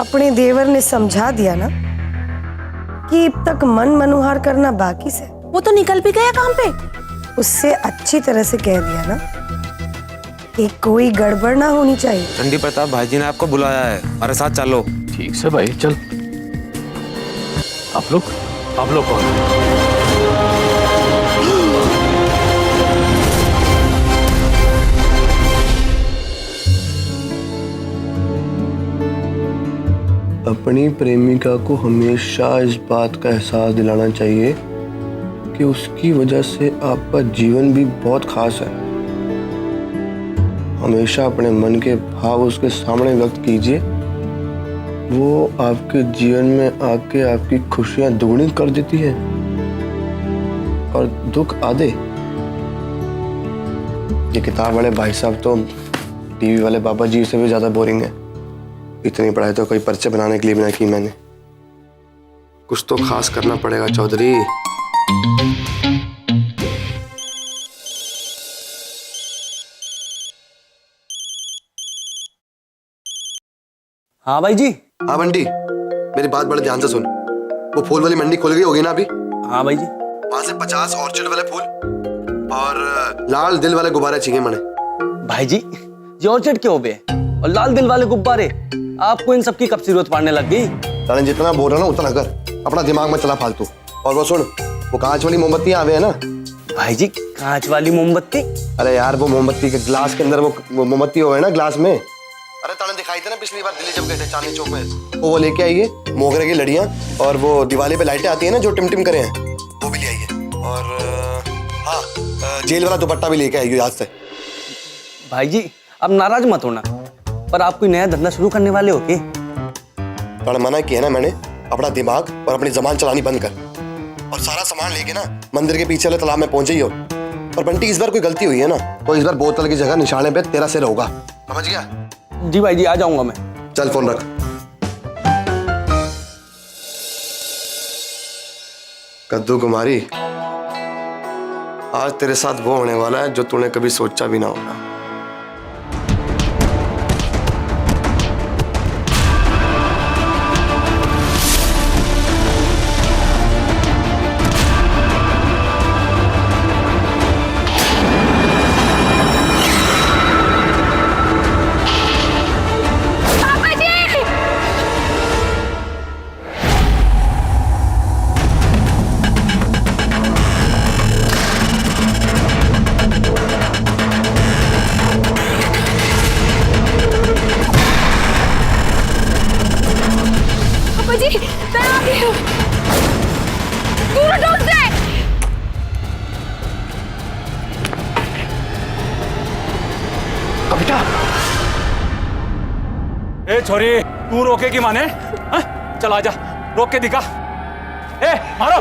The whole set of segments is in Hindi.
अपने देवर ने समझा दिया ना कि अब तक मन मनोहार करना बाकी से। वो तो निकल भी गया काम पे। उससे अच्छी तरह से कह दिया ना कि कोई गड़बड़ ना होनी चाहिए। चंडी प्रताप भाईजी ने आपको बुलाया है, हमारे साथ चलो। ठीक से भाई चल। आप लोग कौन? अपनी प्रेमिका को हमेशा इस बात का एहसास दिलाना चाहिए कि उसकी वजह से आपका जीवन भी बहुत खास है। हमेशा अपने मन के भाव उसके सामने व्यक्त कीजिए, वो आपके जीवन में आके आपकी खुशियां दुगनी कर देती है और दुख आधे। ये किताब वाले भाई साहब तो टीवी वाले बाबा जी से भी ज्यादा बोरिंग है। इतनी पढ़ाई तो कोई पर्चे बनाने के लिए भी नहीं की मैंने। कुछ तो खास करना पड़ेगा चौधरी। हाँ भाई जी। हाँ बंटी, मेरी बात बड़े ध्यान से सुन। वो फूल वाली मंडी खुल गई होगी ना अभी? हाँ भाई जी। वहां से 50 ऑर्चिड वाले फूल और लाल दिल वाले गुब्बारे चाहिए मने। भाई जी ये ऑर्चिड क्यों बे और लाल दिल वाले गुब्बारे, आपको इन सबकी कब जरूरत पड़ने लग गई? ताने जितना बोल रहा ना उतना कर, अपना दिमाग में चला फालतू। और वो सुन, वो कांच वाली मोमबत्तियां आवे है ना? भाई जी कांच वाली मोमबत्ती? अरे यार वो मोमबत्ती के ग्लास के अंदर वो मोमबत्ती हो है ना ग्लास में। अरे ताने दिखाई थे ना पिछली बार दिल्ली जब गए थे चांदनी चौक में, वो लेके आइए मोगरे की लड़ियां और वो दिवाली पे लाइटें आती है ना जो टिमटिम करे हैं, वो भी ले आइए। और हाँ, जेल वाला दुपट्टा भी लेके आइए याद से। भाई जी अब नाराज मत होना, पर आप कोई नया धंधा शुरू करने वाले हो के? ताने मना किया ना मैंने, अपना दिमाग और अपनी जबान चलानी बंद कर और सारा सामान लेके ना मंदिर के पीछे वाले तालाब में पहुंच जाइए। और बंटी इस बार कोई गलती हुई है ना तो इस बार बोतल की जगह निशाने पे तेरा सिर होगा, समझ गया? जी भाई जी आ जाऊंगा मैं। चल फोन रख। कद्दू कुमारी, आज तेरे साथ वो होने वाला है जो तूने कभी सोचा भी ना होगा। ए छोरी, तू रोके की माने? चल आजा, रोक के दिखा। ए मारो।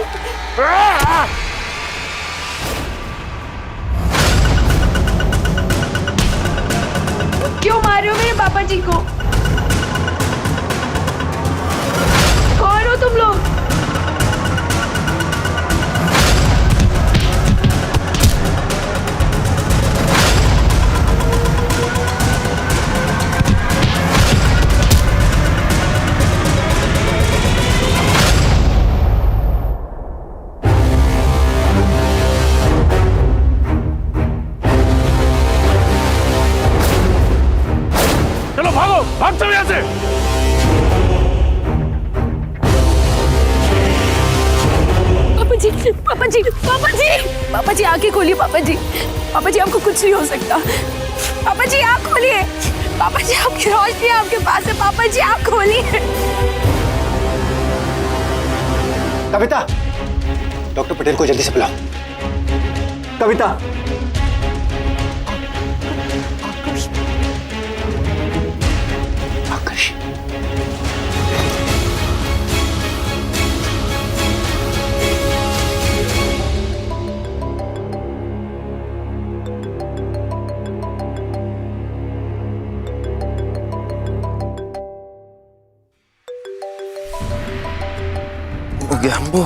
क्यों मार रहे हो मेरे पापा जी को? कौन हो तुम लोग? भाग चलो यहाँ से। पापा जी, पापा जी, पापा जी, पापा जी आंखें खोलिए। पापा जी, पापा जी आपको कुछ नहीं हो सकता। पापा जी आंख खोलिए। पापा जी आपकी रोशनी आपके पास है। पापा जी आंख खोलिए। कविता, डॉक्टर पटेल को जल्दी से बुलाओ। कविता। हो गया हमको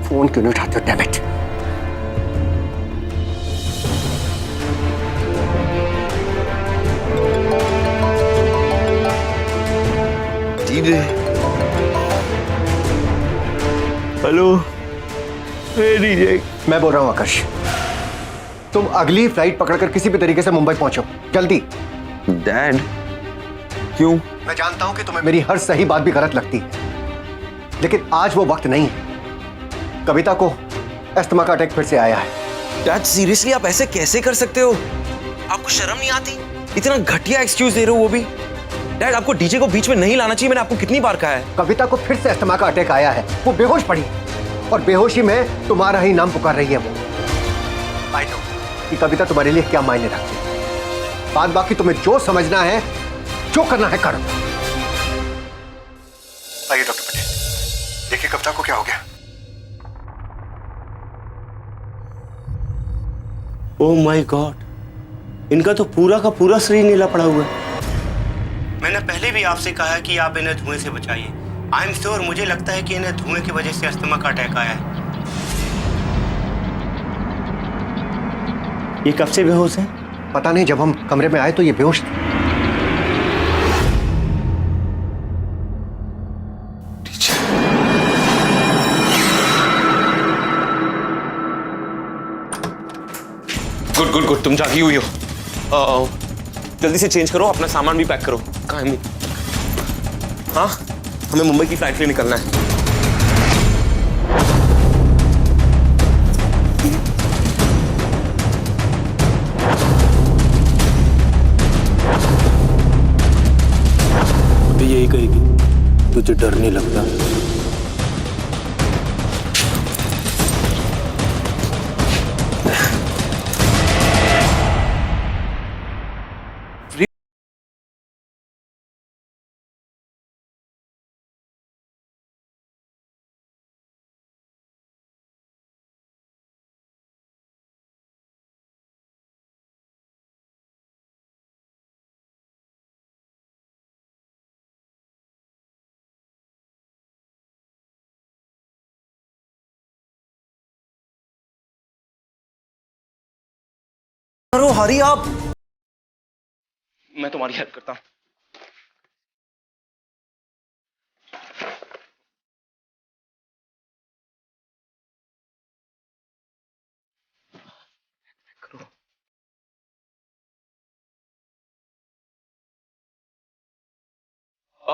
फोन क्यों नहीं उठाते हो? Damn it. सीधे। Hello DJ. मैं बोल रहा हूँ आकाश, तुम अगली फ्लाइट पकड़कर किसी भी तरीके से मुंबई पहुंचो, जल्दी। डैड क्यों? मैं जानता हूं कि तुम्हें मेरी हर सही बात भी गलत लगती है, लेकिन आज वो वक्त नहीं है। कविता को अस्थमा का अटैक फिर से आया है। डैड सीरियसली आप ऐसे कैसे कर सकते हो? आपको शर्म नहीं आती? इतना घटिया एक्सक्यूज दे रहे हो वो भी। डैड आपको डीजे को बीच में नहीं लाना चाहिए, मैंने आपको कितनी बार कहा है। कविता को फिर से अस्थमा का अटैक आया है, वो बेहोश पड़ी और बेहोशी में तुम्हारा ही नाम पुकार रही है वो। आई नो कि कविता तुम्हारे लिए क्या मायने रखती है। बाद बाकी तुम्हें जो समझना है, जो करना है करो। आइए डॉक्टर पटेल, देखिए कविता को क्या हो गया। ओह माय गॉड, इनका तो पूरा का पूरा शरीर नीला पड़ा हुआ है। मैंने पहले भी आपसे कहा कि आप इन्हें धुएं से बचाइए। आई एम श्योर, मुझे लगता है कि इन्हें धुएं की वजह से अस्थमा का अटैक आया है। ये कब से बेहोश है? पता नहीं, जब हम कमरे में आए तो ये बेहोश थी। गुड गुड गुड, तुम जागी हुई हो। जल्दी से चेंज करो, अपना सामान भी पैक करो। कहाँ है? हाँ, हमें मुंबई की फ्लाइट के लिए निकलना है। अभी यही कहेगी, तुझे डर नहीं लगता? करो हरी आप, मैं तुम्हारी हेल्प करता हूं।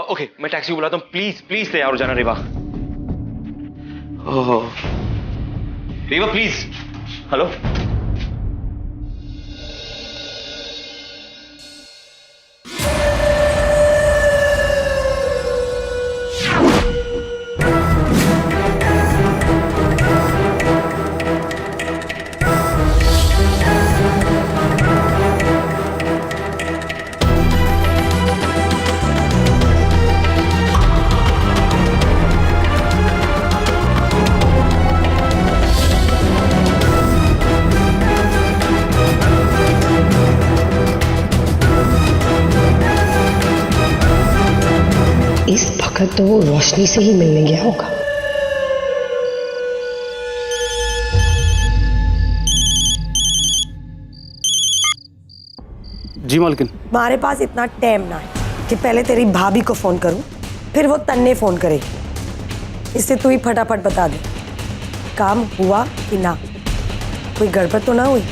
ओके, मैं टैक्सी बुलाता हूं। प्लीज प्लीज तैयार हो जाना रेवा। ओह रेवा प्लीज। हेलो इस वक्त तो वो रोशनी से ही मिलने गया होगा। जी मालकिन। हमारे पास इतना टाइम ना है कि पहले तेरी भाभी को फोन करूं, फिर वो तन्ने फोन करेगी। इससे तू ही फटाफट बता दे काम हुआ कि ना, कोई गड़बड़ तो ना हुई।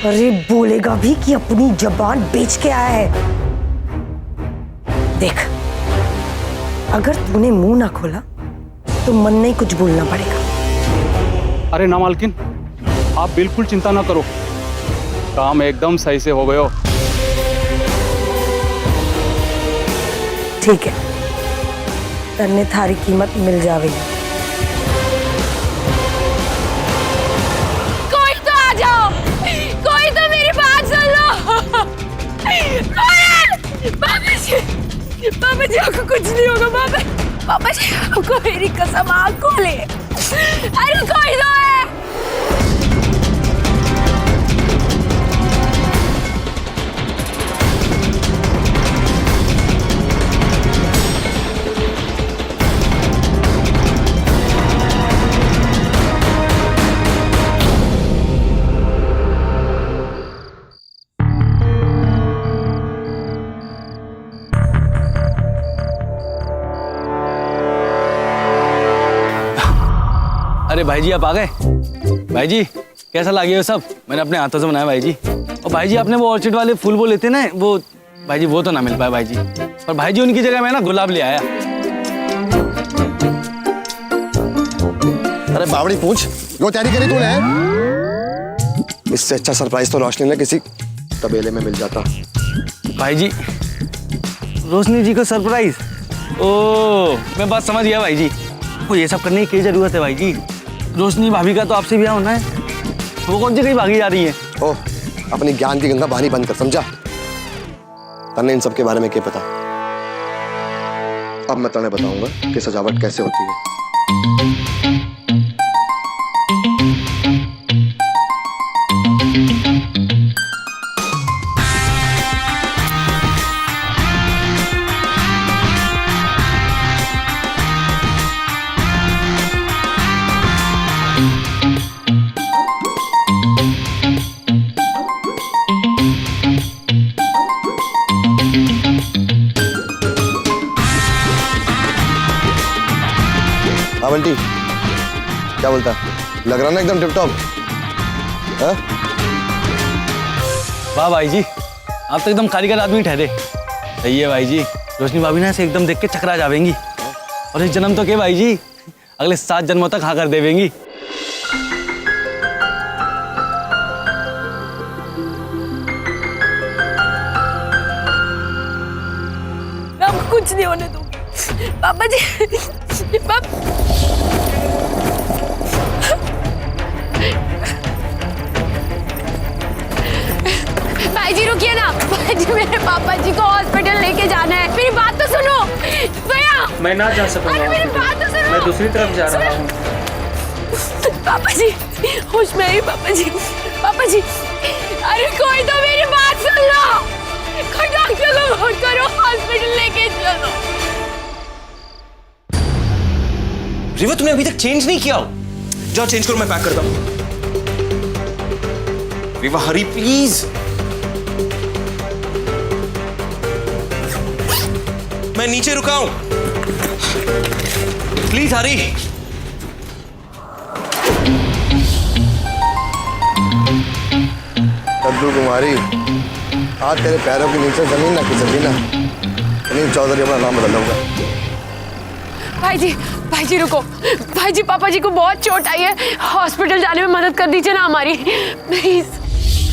अरे बोलेगा भी कि अपनी जबान बेच के आया है। देख, अगर तूने मुंह ना खोला तो मन नहीं कुछ बोलना पड़ेगा। अरे ना मालकिन, आप बिल्कुल चिंता ना करो, काम एकदम सही से हो गयो। ठीक है, तन्ने थारी कीमत मिल जावेगी। कोई तो आ जाओ, कोई तो मेरी बात सुन लो। पापा जी आपको कुछ नहीं होगा। पापा जी आपको मेरी कसम, आँख खोले। अरे कोई तो है। अरे भाई जी आप आ गए। भाई जी कैसा लगा ये सब? मैंने अपने हाथों से बनाया भाई जी। और भाई जी आपने वो ऑर्चिड वाले फूल वो लेते ना, वो भाई जी वो तो ना मिल पाए भाई जी। पर भाई जी उनकी जगह मैं ना गुलाब ले आया। अरे बावड़ी पूछ, जो तैयारी करी तूने? इससे अच्छा सरप्राइज तो रोशनी ने किसी तबेले में मिल जाता। भाई जी रोशनी जी को सरप्राइज? ओ मैं बात समझ गया भाई जी। वो ये सब करने की क्या जरूरत है भाई जी? रोशनी भाभी का तो आपसे ब्याह होना है, वो कौन सी कहीं भागी जा रही है? ओह, अपनी ज्ञान की गंगा बहानी बंद कर, समझा? तन्ने इन सब के बारे में क्या पता? अब मैं तन्ने बताऊंगा कि सजावट कैसे होती है। हाँ बंटी, क्या बोलता? लग रहा ना एकदम टिप टॉप? वाह भाई जी, आप तो एकदम कारीगर आदमी ठहरे। सही है भाई जी, रोशनी भाभी ना ऐसे एकदम देख के चकरा जावेंगी। और इस जन्म तो के भाई जी, अगले 7 जन्मों तक हाँ कर देवेंगी। मैं आपको कुछ नहीं होने दूंगी पापा जी। भाई जी रुकिए ना, भाई जी मेरे पापा जी को हॉस्पिटल लेके जाना है। मेरी बात तो सुनो भैया। मैं ना जा सकूंगा। अरे मेरी बात तो सुनो, मैं दूसरी तरफ जा रहा हूँ। पापा जी होश में आइए पापा जी। पापा जी अरे कोई तो मेरी बात सुन लो, कोई डॉक्टर को फोन करो, हॉस्पिटल लेके चलो। रिवा तुमने अभी तक चेंज नहीं किया? जाओ चेंज करो, मैं पैक करता हूं। रिवा हरी प्लीज, मैं नीचे रुका हूं, प्लीज हरी। कद्दू कुमारी, आज तेरे पैरों के नीचे जमीन ना खिसकी ना, अनिल चौधरी अपना नाम बदल दूंगा। भाई जी रुको, भाई जी पापा जी को बहुत चोट आई है, हॉस्पिटल जाने में मदद कर दीजिए ना हमारी, प्लीज।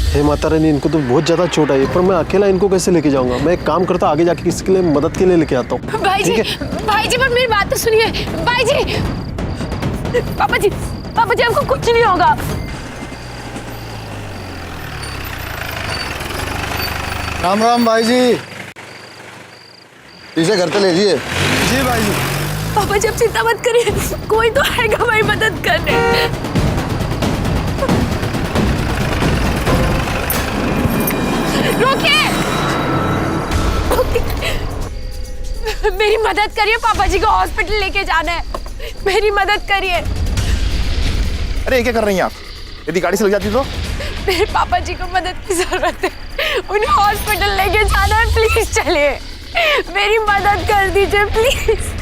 हे माता रानी, इनको तो बहुत ज्यादा चोट आई है, पर मैं अकेला इनको कैसे लेके जाऊंगा? मैं एक काम करता, आगे जाके किसी के लिए मदद के लिए लेके आता हूँ। भाई जी पर मेरी बात तो सुनिए। भाई जी, पापा जी आपको कुछ नहीं होगा। राम राम भाई जी, इसे घर पे ले जाइए। जी भाई जी। पापा जी आप चिंता मत करिए, कोई तो आएगा हमारी मदद करने। रोकिए, मेरी मदद करिए, पापा जी को हॉस्पिटल लेके जाना है, मेरी मदद करिए। अरे क्या कर रही हैं आप? यदि गाड़ी से लग जाती तो? मेरे पापा जी को मदद की जरूरत है, उन्हें हॉस्पिटल लेके जाना है, प्लीज चलिए, मेरी मदद कर दीजिए प्लीज।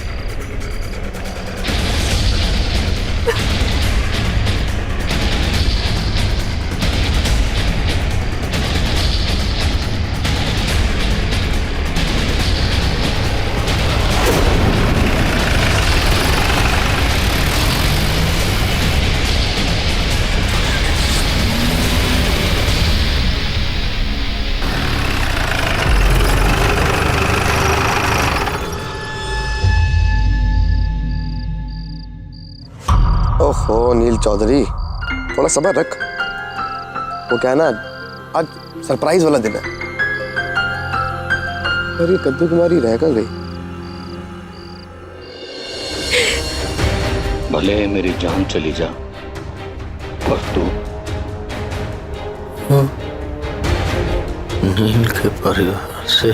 ओहो नील चौधरी, थोड़ा सब्र रख। वो क्या है ना, आज सरप्राइज वाला दिन है। अरे कद्दू कुमारी रह कर गई। भले मेरी जान चली जा, पर तू नील के परिवार से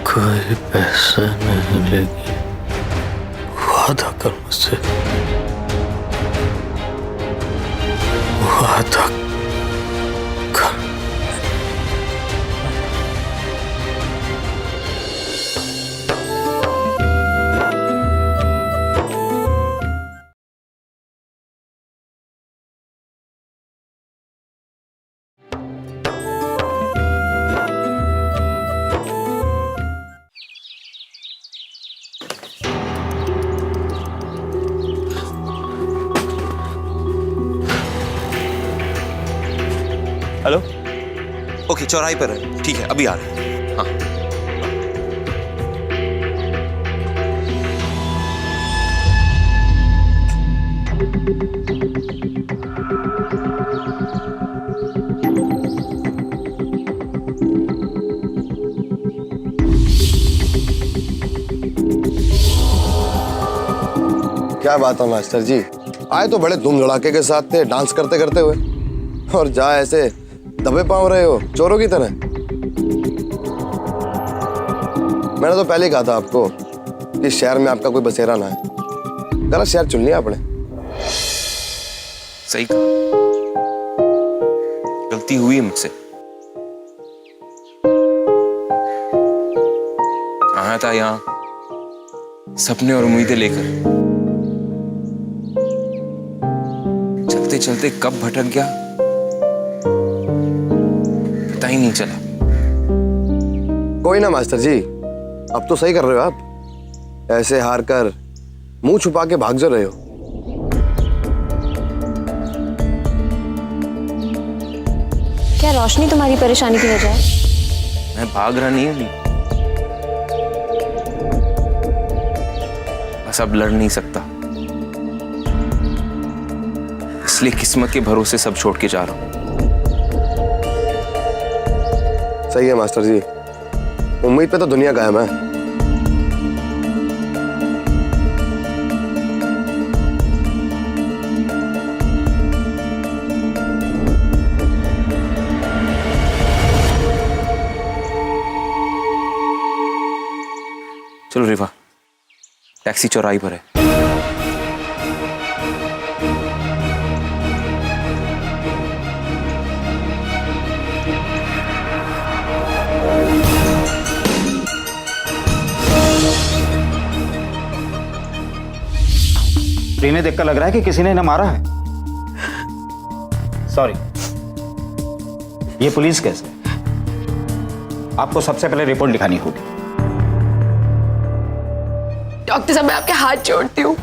कोई पैसा नहीं लेगी, वादा कर मुझसे, वादा कर। हेलो। ओके, चौराहे पर है, ठीक है, अभी आ रहे हैं। हाँ। क्या बात है मास्टर जी, आए तो बड़े धूम धड़ाके के साथ थे, डांस करते करते हुए, और जा ऐसे दबे पाँव रहे हो चोरों की तरह। मैंने तो पहले ही कहा था आपको कि शहर में आपका कोई बसेरा ना है। गलत शहर चुन लिया आपने। सही कहा, गलती हुई मुझसे। आया था यहाँ सपने और उम्मीदें लेकर, चलते चलते कब भटक गया पता ही नहीं चला। कोई ना मास्टर जी, अब तो सही कर रहे हो आप। ऐसे हार कर मुंह छुपा के भाग जो रहे हो। क्या रोशनी तुम्हारी परेशानी की वजह है? मैं भाग रहा नहीं हूं, बस अब लड़ नहीं सकता, इसलिए किस्मत के भरोसे सब छोड़ के जा रहा हूं। सही है मास्टर जी, उम्मीद पे तो दुनिया कायम है। चलो रिवा, टैक्सी चौराहे पर है। इन्हें देखकर लग रहा है कि किसी ने इन्हें मारा है। सॉरी, ये पुलिस केस है, आपको सबसे पहले रिपोर्ट लिखानी होगी। डॉक्टर साहब, मैं आपके हाथ जोड़ती हूँ,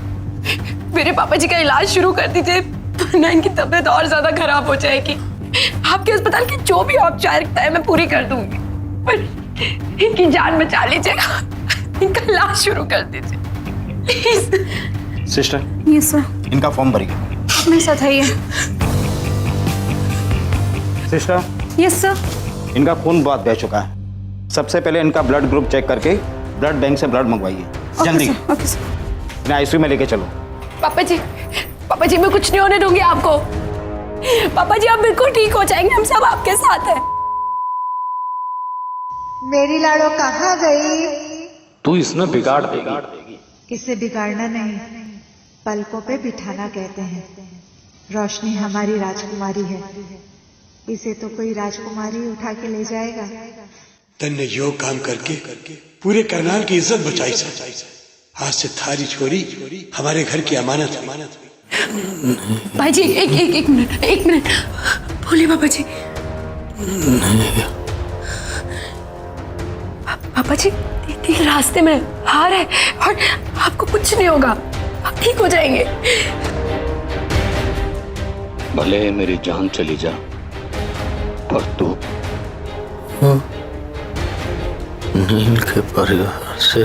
मेरे पापा जी का इलाज शुरू कर दीजिए, वरना इनकी तबीयत और ज्यादा खराब हो जाएगी। आपके अस्पताल की जो भी औपचारिकता है मैं पूरी कर दूंगी, पर इनकी जान बचा लीजिएगा, इनका इलाज शुरू कर दीजिए प्लीज। Sister, yes sir. इनका फॉर्म भरिए। मेरे साथ है ये। Sister, yes sir. इनका खून बहुत बह चुका है, सबसे पहले इनका ब्लड ग्रुप चेक करके ब्लड बैंक से ब्लड मंगवाइए जल्दी। Okay sir. इन्हें आईसीयू में लेके चलो। पापा जी मैं कुछ नहीं होने दूंगी आपको। पापा जी आप बिल्कुल ठीक हो जाएंगे, हम सब आपके साथ हैं। मेरी लाड़ो कहाँ गई? तू इसमें बिगाड़ देगी। इसे बिगाड़ना नहीं, पलकों पे बिठाना कहते हैं। रोशनी हमारी राजकुमारी है, इसे तो कोई राजकुमारी उठा के ले जाएगा। तन्ने यो काम करके पूरे करनाल की इज्जत बचाई से। आज से थारी छोरी हमारे घर की अमानत हुई। भाई जी एक मिनट बोलिए पापा जी। पापा जी देखिए, रास्ते में हार है और आपको कुछ नहीं होगा, आप ठीक हो जाएंगे। भले मेरी जान चली जा, पर तू नील के परिवार से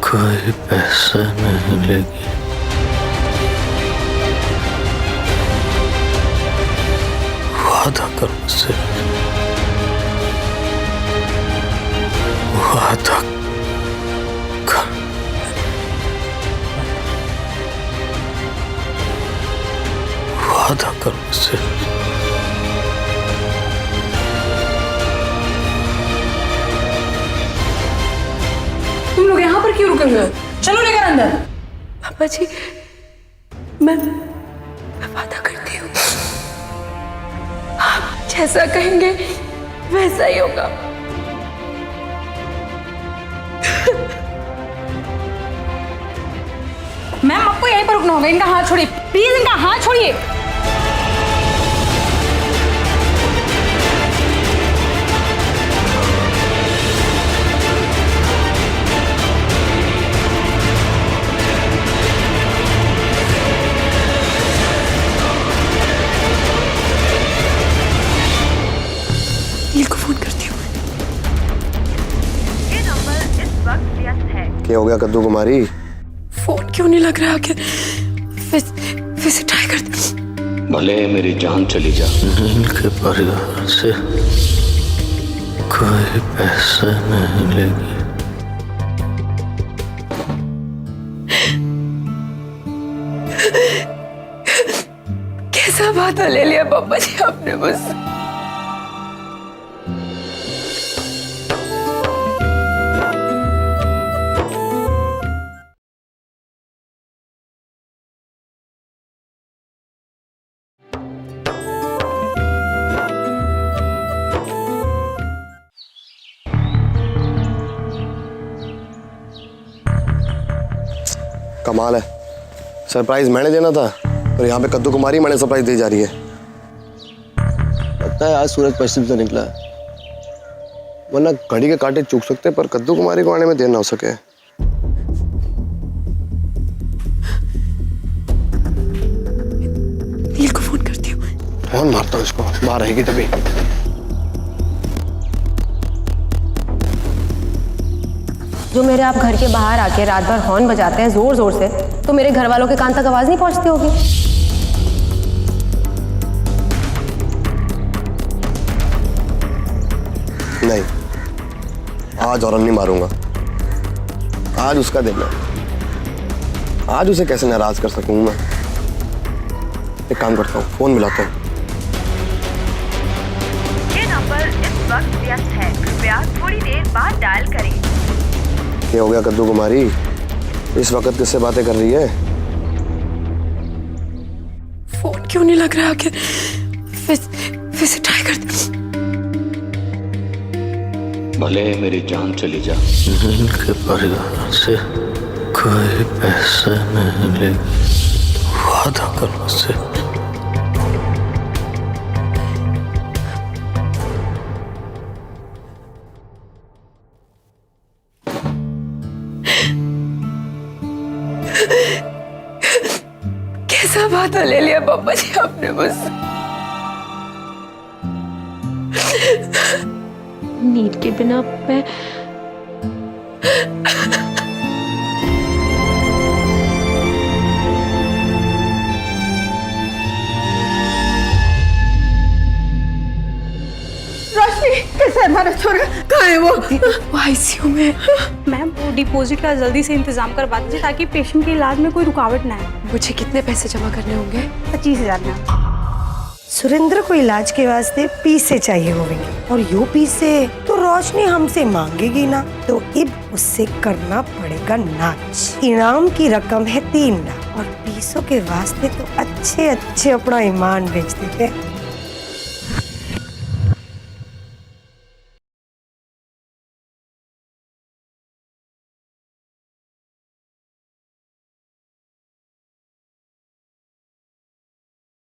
कोई पैसा नहीं लेगी। वादा कर मुझसे, वादा कर। वादा कर मुझसे। तुम लोग यहाँ पर क्यों रुके हुए हो? चलो लेकर अंदर। पापा जी मैं वादा करती हूँ, आप जैसा कहेंगे वैसा ही होगा। मैम आपको यहीं पर रुकना होगा, इनका हाथ छोड़िए प्लीज, इनका हाथ छोड़िए। क्या हो गया कद्दू कुमारी? फोन क्यों नहीं लग रहा? फिर से ट्राई करते। भले मेरी जान चली जा, नील के परिवार से कोई पैसे नहीं लेगी। कैसा बात ले लिया पापा जी आपने मुझसे? कमाल है, सरप्राइज मैंने देना था और यहाँ पे कद्दू कुमारी मैंने सरप्राइज दी जा रही है। लगता है आज सूरज पश्चिम से निकला है, वरना घड़ी के कांटे चूक सकते पर कद्दू कुमारी को आने में देर ना हो सके। नील को फोन करती हूँ। फोन मारता हूँ इसको, बाहर रहेगी तभी। जो मेरे आप घर के बाहर आके रात भर हॉर्न बजाते हैं जोर जोर से, तो मेरे घर वालों के कान तक आवाज नहीं पहुंचती होगी? नहीं, आज और नहीं मारूंगा। आज उसका दिन है, आज उसे कैसे नाराज कर सकूं मैं? एक काम करता हूँ, फोन मिलाता हूँ। ये नंबर इस वक्त व्यस्त है, कृपया थोड़ी देर बाद डायल करें। क्या हो गया कद्दू कुमारी? इस वक्त किससे बातें कर रही है? फोन क्यों नहीं लग रहा? फिर से ट्राई करते। भले मेरी जान चली जा, नील के परिवार से कोई पैसे नहीं लेगी। वादा कर मुझसे। कैसा बात ले लिया पापा जी आपने मुझसे? नील के बिना मैं रोशनी, कैसा है हमारा छोरा? कहाँ है वो आईसीयू में। मैम वो डिपॉजिट का जल्दी से इंतजाम करवा दीजिए ताकि पेशेंट के इलाज में कोई रुकावट ना आए। मुझे कितने पैसे जमा करने होंगे? 25,000 मैम। सुरेंद्र को इलाज के वास्ते पैसे चाहिए होंगे और यो पैसे तो रोशनी हमसे मांगेगी ना, तो अब उससे करना पड़ेगा नाच। इनाम की रकम है 3 लाख और पैसों के वास्ते तो अच्छे अपना ईमान बेच देते हैं।